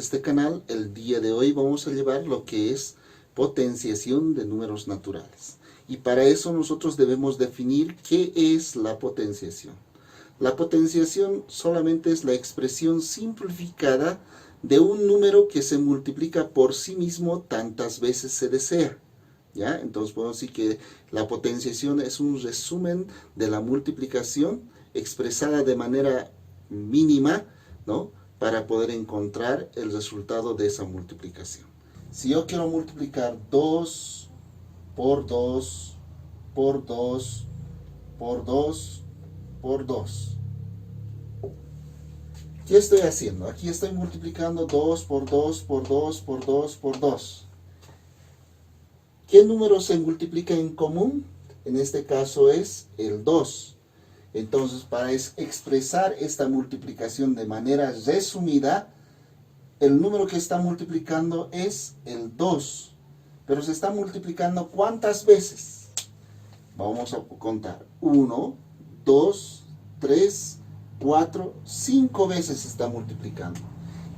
este canal. El día de hoy vamos a llevar lo que es potenciación de números naturales. Y para eso nosotros debemos definir qué es la potenciación. La potenciación solamente es la expresión simplificada de un número que se multiplica por sí mismo tantas veces se desea. ¿Ya? Entonces podemos decir que la potenciación es un resumen de la multiplicación expresada de manera mínima, ¿no?, para poder encontrar el resultado de esa multiplicación. Si yo quiero multiplicar 2 por 2 por 2 por 2 por 2, ¿qué estoy haciendo? Aquí estoy multiplicando 2 por 2 por 2 por 2 por 2. ¿Qué número se multiplica en común? En este caso es el 2. Entonces, para expresar esta multiplicación de manera resumida, el número que está multiplicando es el 2. Pero se está multiplicando ¿cuántas veces? Vamos a contar. 1, 2, 3, 4, 5 veces se está multiplicando.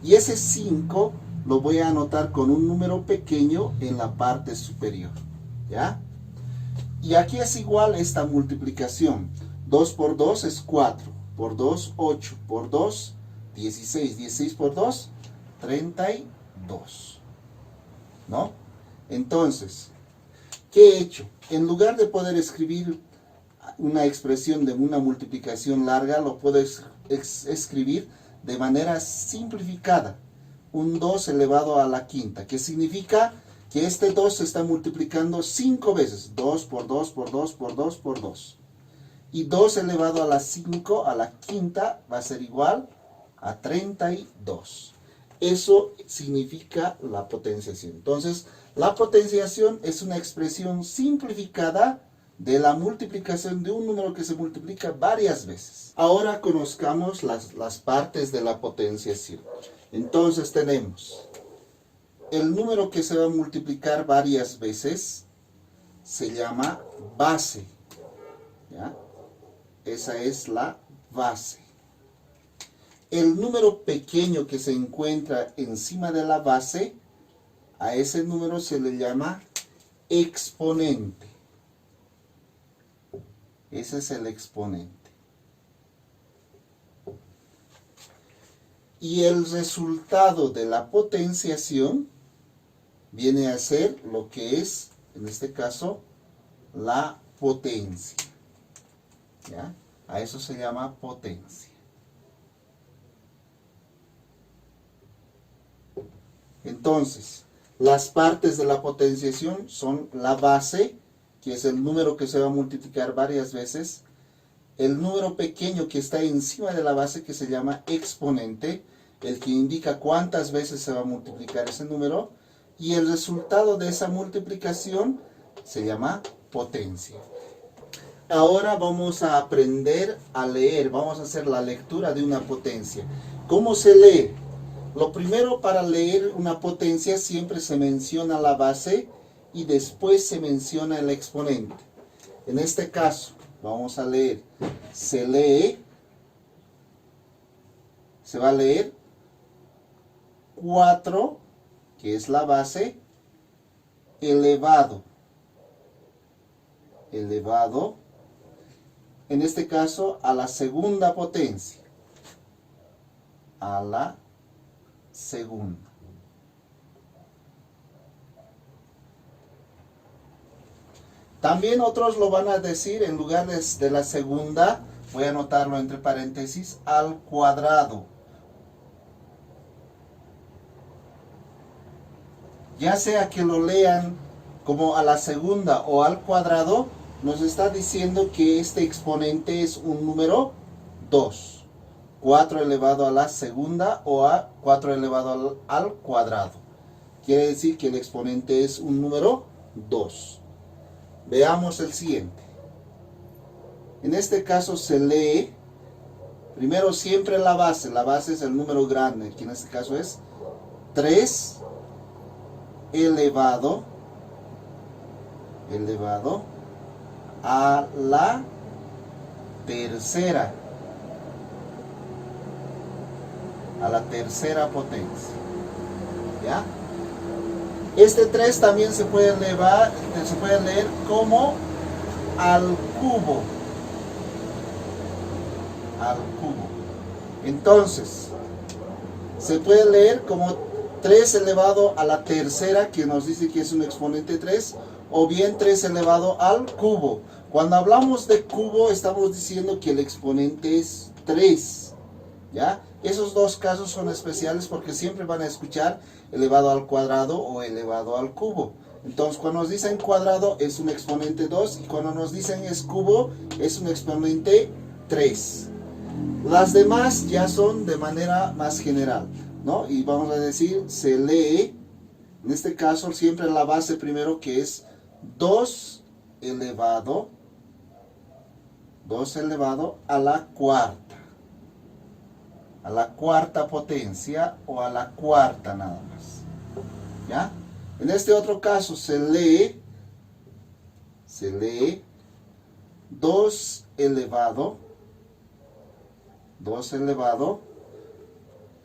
Y ese 5 lo voy a anotar con un número pequeño en la parte superior. ¿Ya? Y aquí es igual esta multiplicación. 2 por 2 es 4. Por 2, 8. Por 2, 16. 16 por 2, 32. ¿No? Entonces, ¿qué he hecho? En lugar de poder escribir una expresión de una multiplicación larga, lo puedo escribir de manera simplificada. Un 2 elevado a la quinta, que significa que este 2 se está multiplicando 5 veces. 2 por 2 por 2 por 2 por 2. Y 2 elevado a la 5 a la quinta va a ser igual a 32. Eso significa la potenciación. Entonces, la potenciación es una expresión simplificada de la multiplicación de un número que se multiplica varias veces. Ahora conozcamos las partes de la potenciación. Entonces tenemos el número que se va a multiplicar varias veces, se llama base. ¿Ya? Esa es la base. El número pequeño que se encuentra encima de la base, a ese número se le llama exponente. Ese es el exponente. Y el resultado de la potenciación viene a ser lo que es, en este caso, la potencia. ¿Ya? A eso se llama potencia. Entonces, las partes de la potenciación son la base, que es el número que se va a multiplicar varias veces, el número pequeño que está encima de la base, que se llama exponente, el que indica cuántas veces se va a multiplicar ese número, y el resultado de esa multiplicación se llama potencia. Ahora vamos a aprender a leer, vamos a hacer la lectura de una potencia. ¿Cómo se lee? Lo primero, para leer una potencia siempre se menciona la base y después se menciona el exponente. En este caso, vamos a leer, se va a leer 4, que es la base, elevado, en este caso a la segunda potencia, a la segunda. También otros lo van a decir, en lugar de la segunda, voy a anotarlo entre paréntesis, al cuadrado. Ya sea que lo lean como a la segunda o al cuadrado, nos está diciendo que este exponente es un número 2. 4 elevado a la segunda o a 4 elevado al cuadrado. Quiere decir que el exponente es un número 2. Veamos el siguiente. En este caso se lee, primero siempre la base es el número grande, que en este caso es 3 elevado a la tercera potencia. ¿Ya? Este 3 también se puede leer como al cubo. Al cubo. Entonces, se puede leer como 3 elevado a la tercera, que nos dice que es un exponente 3, o bien 3 elevado al cubo. Cuando hablamos de cubo, estamos diciendo que el exponente es 3. ¿Ya? Esos dos casos son especiales porque siempre van a escuchar elevado al cuadrado o elevado al cubo. Entonces, cuando nos dicen cuadrado es un exponente 2 y cuando nos dicen es cubo es un exponente 3. Las demás ya son de manera más general, ¿no? Y vamos a decir, se lee, en este caso siempre la base primero que es 2 elevado a la cuarta potencia o a la cuarta nada más. ¿Ya? En este otro caso se lee 2 elevado,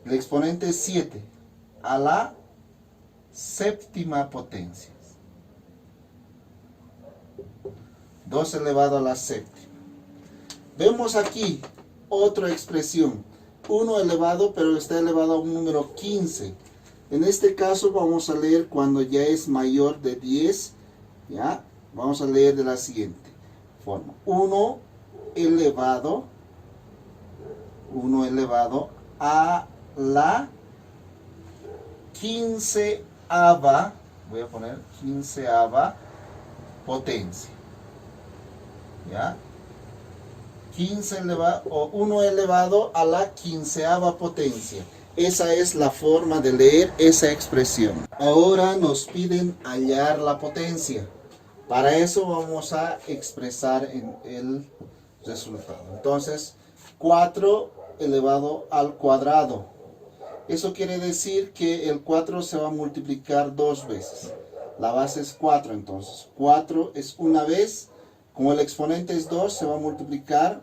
el exponente es 7, a la séptima potencia. 2 elevado a la séptima. Vemos aquí otra expresión, 1 elevado, pero está elevado a un número 15. En este caso vamos a leer cuando ya es mayor de 10, ¿ya? Vamos a leer de la siguiente forma. 1 elevado a la quinceava, voy a poner quinceava potencia. ¿Ya? 1 elevado a la quinceava potencia. Esa es la forma de leer esa expresión. Ahora nos piden hallar la potencia. Para eso vamos a expresar en el resultado. Entonces, 4 elevado al cuadrado. Eso quiere decir que el 4 se va a multiplicar 2 veces. La base es 4, entonces 4 es una vez. Como el exponente es 2, se va a multiplicar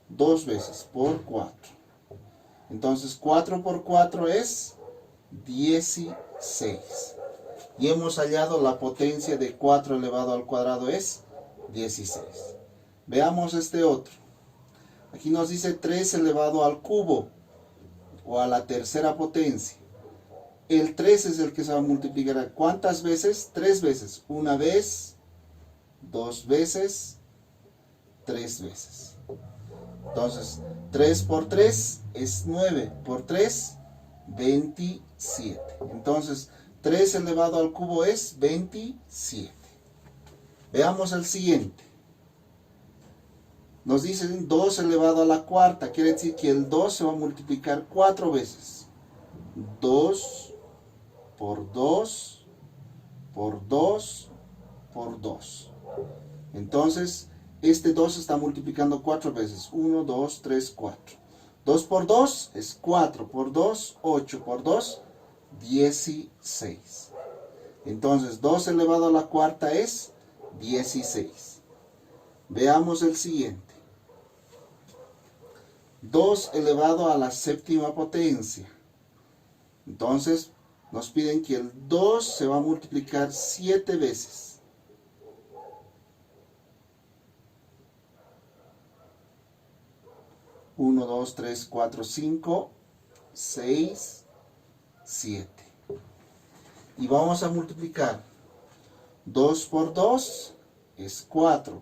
2 veces por 4. Entonces 4 por 4 es 16. Y hemos hallado la potencia de 4 elevado al cuadrado es 16. Veamos este otro. Aquí nos dice 3 elevado al cubo o a la tercera potencia. El 3 es el que se va a multiplicar. ¿Cuántas veces? 3 veces. Una vez, 2 veces, 3 veces. Entonces, 3 por 3 es 9. Por 3, 27. Entonces, 3 elevado al cubo es 27. Veamos el siguiente. Nos dicen 2 elevado a la cuarta. Quiere decir que el 2 se va a multiplicar 4 veces. 2 por 2 por 2 por 2. Entonces, este 2 está multiplicando 4 veces. 1, 2, 3, 4. 2 por 2 es 4. Por 2, 8. Por 2, 16. Entonces, 2 elevado a la cuarta es 16. Veamos el siguiente. 2 elevado a la séptima potencia. Entonces, nos piden que el 2 se va a multiplicar 7 veces. 1, 2, 3, 4, 5, 6, 7. Y vamos a multiplicar. 2 por 2 es 4.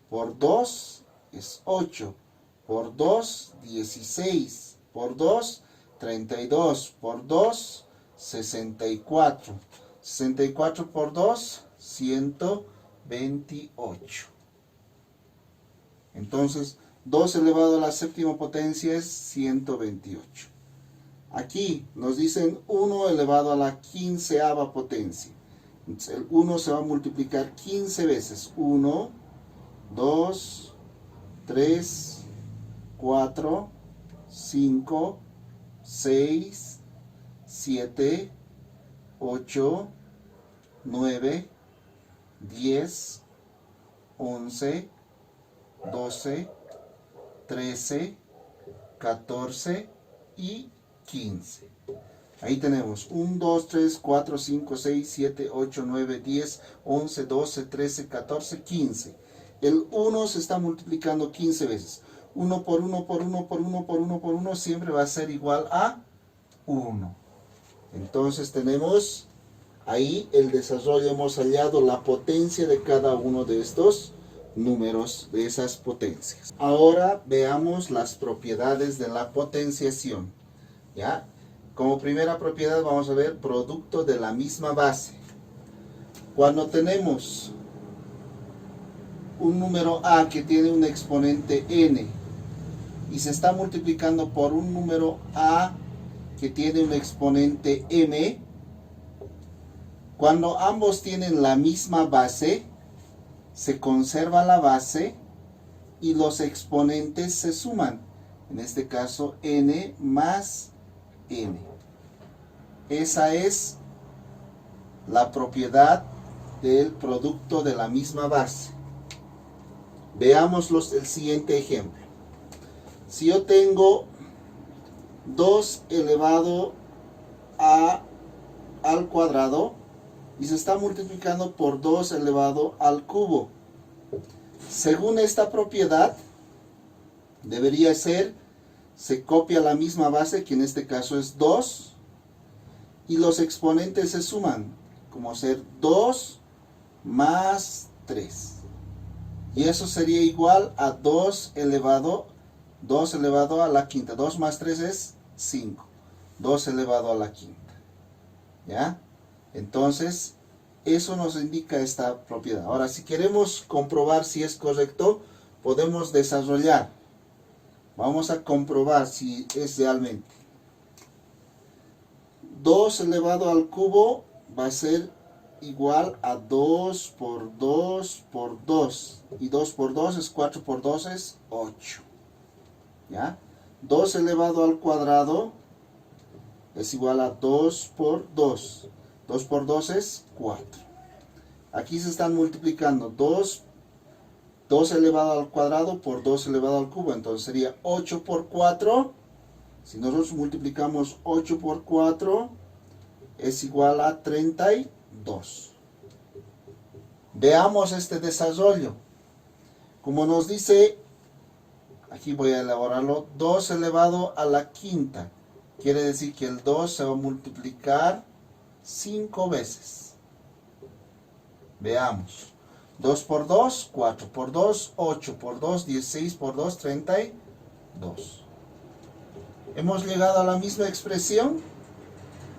Por 2 es 8. Por 2, 16. Por 2, 32. Por 2, 64. 64 por 2, 128. Entonces, 2 elevado a la séptima potencia es 128. Aquí nos dicen 1 elevado a la quinceava potencia. Entonces, el 1 se va a multiplicar 15 veces. 1, 2, 3, 4, 5, 6, 7, 8, 9, 10, 11, 12, 13, 14 y 15. Ahí tenemos 1, 2, 3, 4, 5, 6, 7, 8, 9, 10, 11, 12, 13, 14, 15. El 1 se está multiplicando 15 veces. 1 por 1 por 1 por 1 por 1 por 1 siempre va a ser igual a 1. Entonces tenemos ahí el desarrollo, hemos hallado la potencia de cada uno de estos números, de esas potencias. Ahora veamos las propiedades de la potenciación. ¿Ya? Como primera propiedad vamos a ver producto de la misma base. Cuando tenemos un número a que tiene un exponente n y se está multiplicando por un número a que tiene un exponente m, cuando ambos tienen la misma base, se conserva la base y los exponentes se suman. En este caso, n más n. Esa es la propiedad del producto de la misma base. Veamos el siguiente ejemplo. Si yo tengo 2 elevado al cuadrado y se está multiplicando por 2 elevado al cubo. Según esta propiedad, debería ser, se copia la misma base, que en este caso es 2, y los exponentes se suman, como ser 2 más 3. Y eso sería igual a 2 elevado a la quinta. 2 más 3 es 5. 2 elevado a la quinta. ¿Ya? Entonces, eso nos indica esta propiedad. Ahora, si queremos comprobar si es correcto, podemos desarrollar. Vamos a comprobar si es realmente. 2 elevado al cubo va a ser igual a 2 por 2 por 2. Y 2 por 2 es 4 por 2 es 8. ¿Ya? 2 elevado al cuadrado es igual a 2 por 2. 2 por 2 es 4. Aquí se están multiplicando 2 elevado al cuadrado por 2 elevado al cubo. Entonces sería 8 por 4. Si nosotros multiplicamos 8 por 4 es igual a 32. Veamos este desarrollo. Como nos dice, aquí voy a elaborarlo, 2 elevado a la quinta. Quiere decir que el 2 se va a multiplicar 5 veces. Veamos. 2 por 2, 4 por 2, 8 por 2, 16 por 2, 32. ¿Hemos llegado a la misma expresión?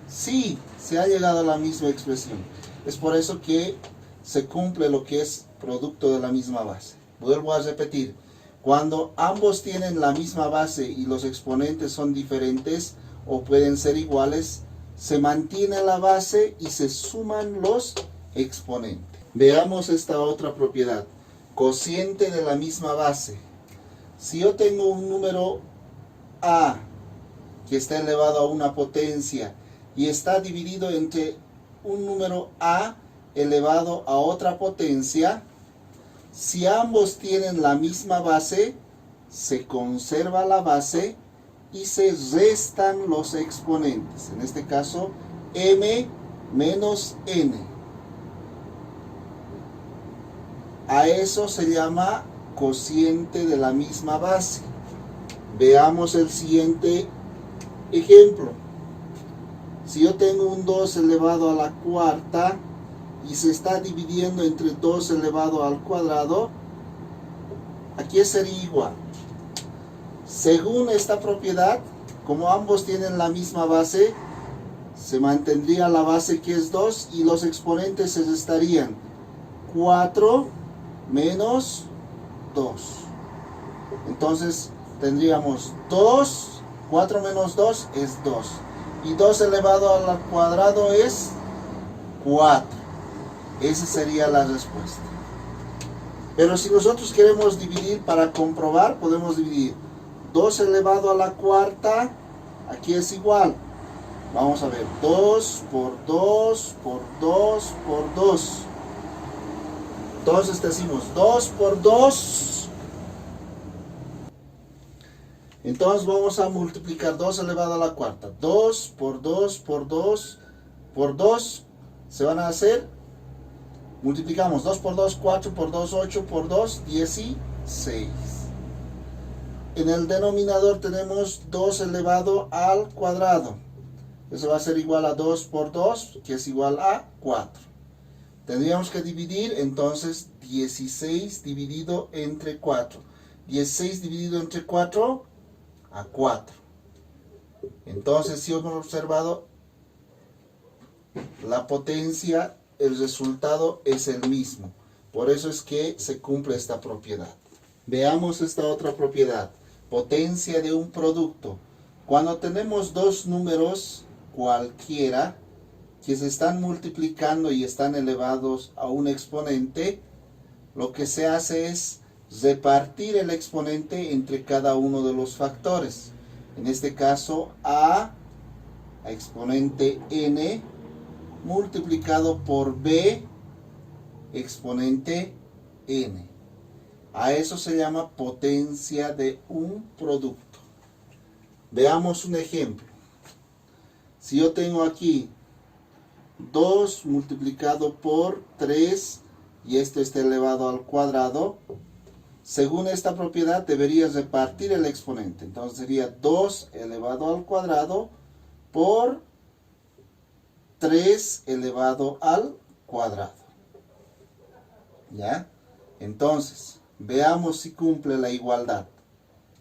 Sí, se ha llegado a la misma expresión. Es por eso que se cumple lo que es producto de la misma base. Vuelvo a repetir. Cuando ambos tienen la misma base y los exponentes son diferentes o pueden ser iguales, se mantiene la base y se suman los exponentes. Veamos esta otra propiedad. Cociente de la misma base. Si yo tengo un número a que está elevado a una potencia y está dividido entre un número a elevado a otra potencia, si ambos tienen la misma base, se conserva la base y se restan los exponentes. En este caso, m menos n. A eso se llama cociente de la misma base. Veamos el siguiente ejemplo. Si yo tengo un 2 elevado a la cuarta y se está dividiendo entre 2 elevado al cuadrado, aquí sería igual. Según esta propiedad, como ambos tienen la misma base, se mantendría la base que es 2 y los exponentes se restarían. 4 menos 2. Entonces tendríamos 2, 4 menos 2 es 2. Y 2 elevado al cuadrado es 4. Esa sería la respuesta. Pero si nosotros queremos dividir para comprobar, podemos dividir 2 elevado a la cuarta, aquí es igual. Vamos a ver, 2 por 2 por 2 por 2. Entonces decimos 2 por 2. Entonces vamos a multiplicar 2 elevado a la cuarta. 2 por 2 por 2 por 2 se van a hacer. Multiplicamos 2 por 2, 4 por 2, 8 por 2, 16. En el denominador tenemos 2 elevado al cuadrado. Eso va a ser igual a 2 por 2, que es igual a 4. Tendríamos que dividir, entonces 16 dividido entre 4. 16 dividido entre 4, a 4. Entonces, si hemos observado, la potencia, el resultado es el mismo. Por eso es que se cumple esta propiedad. Veamos esta otra propiedad. Potencia de un producto. Cuando tenemos dos números cualquiera que se están multiplicando y están elevados a un exponente, lo que se hace es repartir el exponente entre cada uno de los factores. En este caso, a exponente n multiplicado por b exponente n. A eso se llama potencia de un producto. Veamos un ejemplo. Si yo tengo aquí 2 multiplicado por 3 y esto está elevado al cuadrado, según esta propiedad deberías repartir el exponente. Entonces sería 2 elevado al cuadrado por 3 elevado al cuadrado. ¿Ya? Entonces, veamos si cumple la igualdad.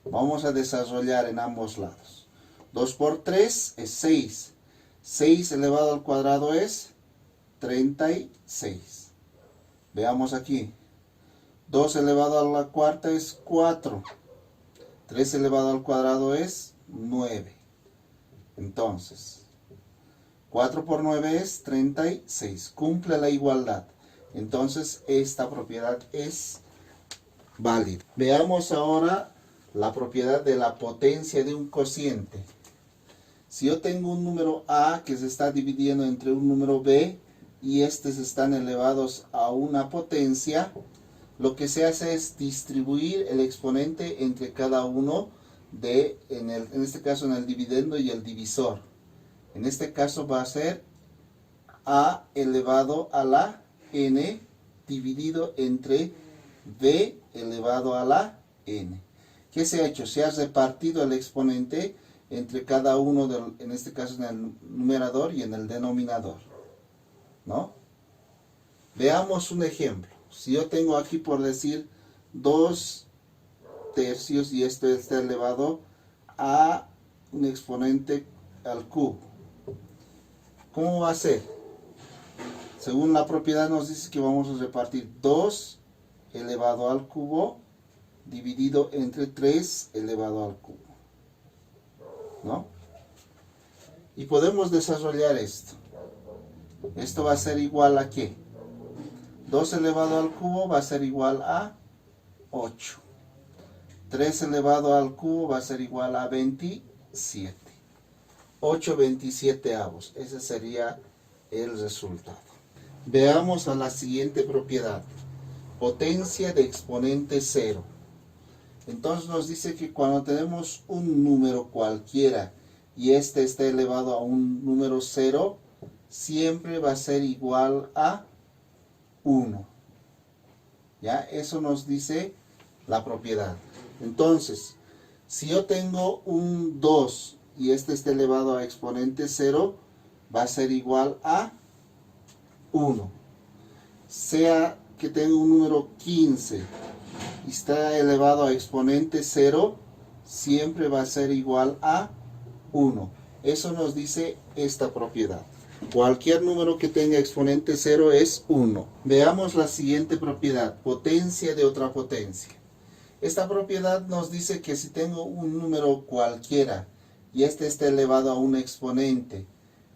Vamos a desarrollar en ambos lados. 2 por 3 es 6. 6 elevado al cuadrado es 36. Veamos aquí. 2 elevado a la cuarta es 4. 3 elevado al cuadrado es 9. Entonces, 4 por 9 es 36. Cumple la igualdad. Entonces, esta propiedad es válida. Veamos ahora la propiedad de la potencia de un cociente. Si yo tengo un número a que se está dividiendo entre un número b y estos están elevados a una potencia, lo que se hace es distribuir el exponente entre cada uno en este caso en el dividendo y el divisor. En este caso va a ser a elevado a la n dividido entre b elevado a la n. ¿Qué se ha hecho? Se ha repartido el exponente entre cada uno, en este caso en el numerador y en el denominador, ¿no? Veamos un ejemplo. Si yo tengo aquí, por decir, 2 tercios y esto está elevado a un exponente al cubo, ¿cómo va a ser? Según la propiedad nos dice que vamos a repartir 2 elevado al cubo dividido entre 3 elevado al cubo, ¿no? Y podemos desarrollar esto. Esto va a ser igual a ¿qué? 2 elevado al cubo va a ser igual a 8. 3 elevado al cubo va a ser igual a 27. 8/27. Ese sería el resultado. Veamos a la siguiente propiedad. Potencia de exponente 0. Entonces nos dice que cuando tenemos un número cualquiera y este está elevado a un número 0, siempre va a ser igual a 1. ¿Ya? Eso nos dice la propiedad. Entonces, si yo tengo un 2 y este está elevado a exponente 0, va a ser igual a 1. Sea que tengo un número 15 y está elevado a exponente 0, siempre va a ser igual a 1. Eso nos dice esta propiedad. Cualquier número que tenga exponente 0 es 1. Veamos la siguiente propiedad, potencia de otra potencia. Esta propiedad nos dice que si tengo un número cualquiera y este está elevado a un exponente,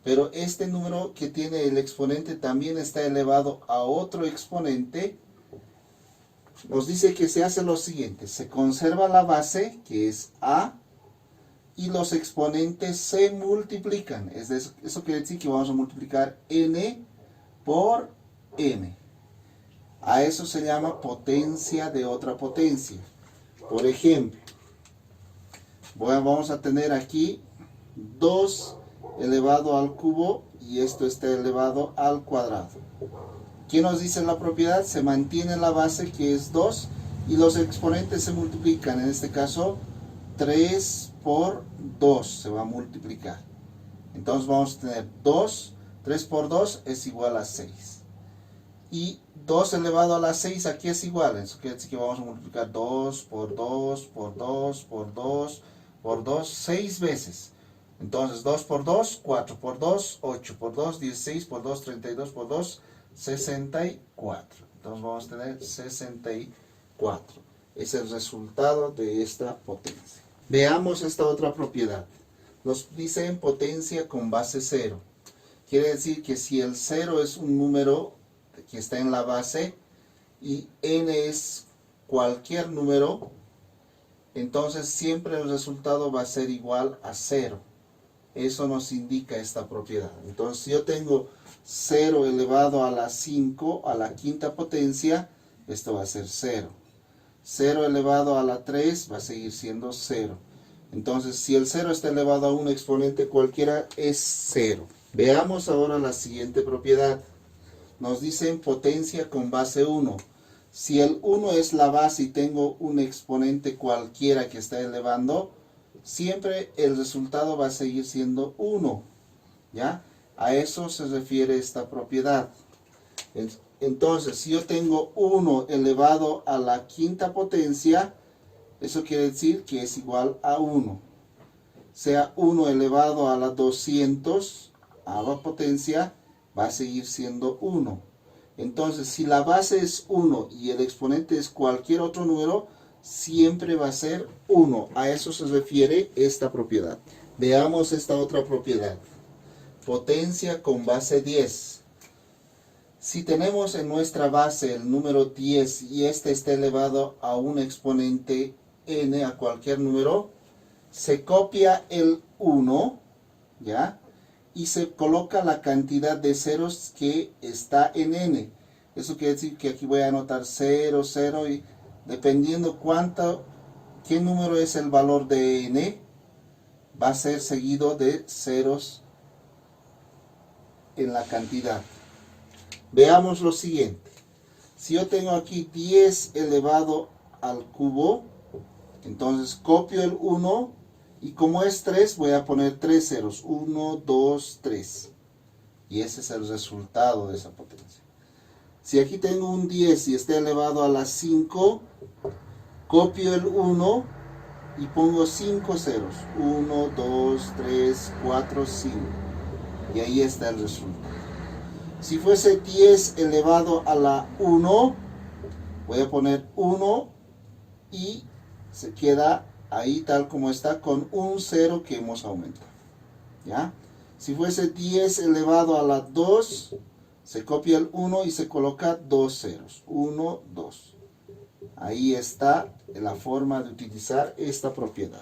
pero este número que tiene el exponente también está elevado a otro exponente, nos dice que se hace lo siguiente: se conserva la base, que es a, y los exponentes se multiplican. Eso quiere decir que vamos a multiplicar n por n. A eso se llama potencia de otra potencia. Por ejemplo, Vamos a tener aquí 2 elevado al cubo y esto está elevado al cuadrado. ¿Qué nos dice la propiedad? Se mantiene la base que es 2 y los exponentes se multiplican. En este caso 3 por 2 se va a multiplicar. Entonces vamos a tener 2, 3 por 2 es igual a 6. Y 2 elevado a la 6 aquí es igual. Eso quiere decir que vamos a multiplicar 2 por 2 por 2 por 2 por 2, 6 veces. Entonces 2 por 2, 4 por 2, 8 por 2, 16 por 2, 32 por 2, 64. Entonces vamos a tener 64. Es el resultado de esta potencia. Veamos esta otra propiedad. Nos dice en potencia con base 0. Quiere decir que si el 0 es un número que está en la base y n es cualquier número, entonces siempre el resultado va a ser igual a 0. Eso nos indica esta propiedad. Entonces si yo tengo 0 elevado a la 5 a la quinta potencia, esto va a ser 0. 0 elevado a la 3 va a seguir siendo 0. Entonces si el 0 está elevado a un exponente cualquiera es 0. Veamos ahora la siguiente propiedad. Nos dice en potencia con base 1. Si el 1 es la base y tengo un exponente cualquiera que está elevando, siempre el resultado va a seguir siendo 1. ¿Ya? A eso se refiere esta propiedad. Entonces, si yo tengo 1 elevado a la quinta potencia, eso quiere decir que es igual a 1. Sea 1 elevado a la 200 a la potencia, va a seguir siendo 1. Entonces, si la base es 1 y el exponente es cualquier otro número, siempre va a ser 1. A eso se refiere esta propiedad. Veamos esta otra propiedad. Potencia con base 10. Si tenemos en nuestra base el número 10 y este está elevado a un exponente n, a cualquier número, se copia el 1, ¿ya? Y se coloca la cantidad de ceros que está en n. Eso quiere decir que aquí voy a anotar 0, 0 y dependiendo qué número es el valor de n, va a ser seguido de ceros en la cantidad. Veamos lo siguiente. Si yo tengo aquí 10 elevado al cubo, entonces copio el 1 y como es 3 voy a poner 3 ceros. 1, 2, 3. Y ese es el resultado de esa potencia. Si aquí tengo un 10 y está elevado a la 5, copio el 1 y pongo 5 ceros. 1, 2, 3, 4, 5. Y ahí está el resultado. Si fuese 10 elevado a la 1, voy a poner 1 y se queda ahí tal como está con un 0 que hemos aumentado. ¿Ya? Si fuese 10 elevado a la 2, se copia el 1 y se coloca 2 ceros. 1, 2. Ahí está la forma de utilizar esta propiedad.